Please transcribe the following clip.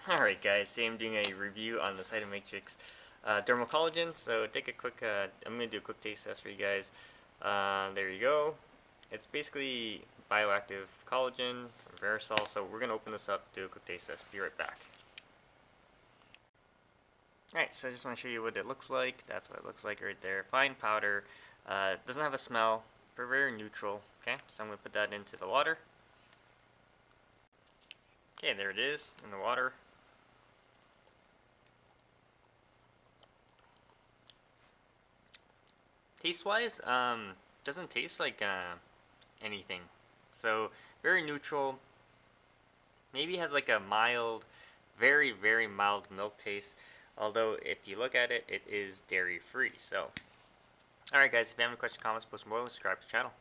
Alright guys, today I'm doing a review on the Cytomatrix Dermal Collagen. So take a quick, I'm going to do a quick taste test for you guys. There you go. It's basically bioactive collagen from Verisol. So we're going to open this up, do a quick taste test, be right back. Alright, so I just want to show you what it looks like. That's what it looks like right there. Fine powder, doesn't have a smell, very neutral. Okay, so I'm going to put that into the water. Okay, there it is in the water. Taste-wise, doesn't taste like anything. So very neutral. Maybe has like a mild, very mild milk taste. Although if you look at it, it is dairy free. So, all right, guys. If you have any questions, comments, post them below. Subscribe to the channel.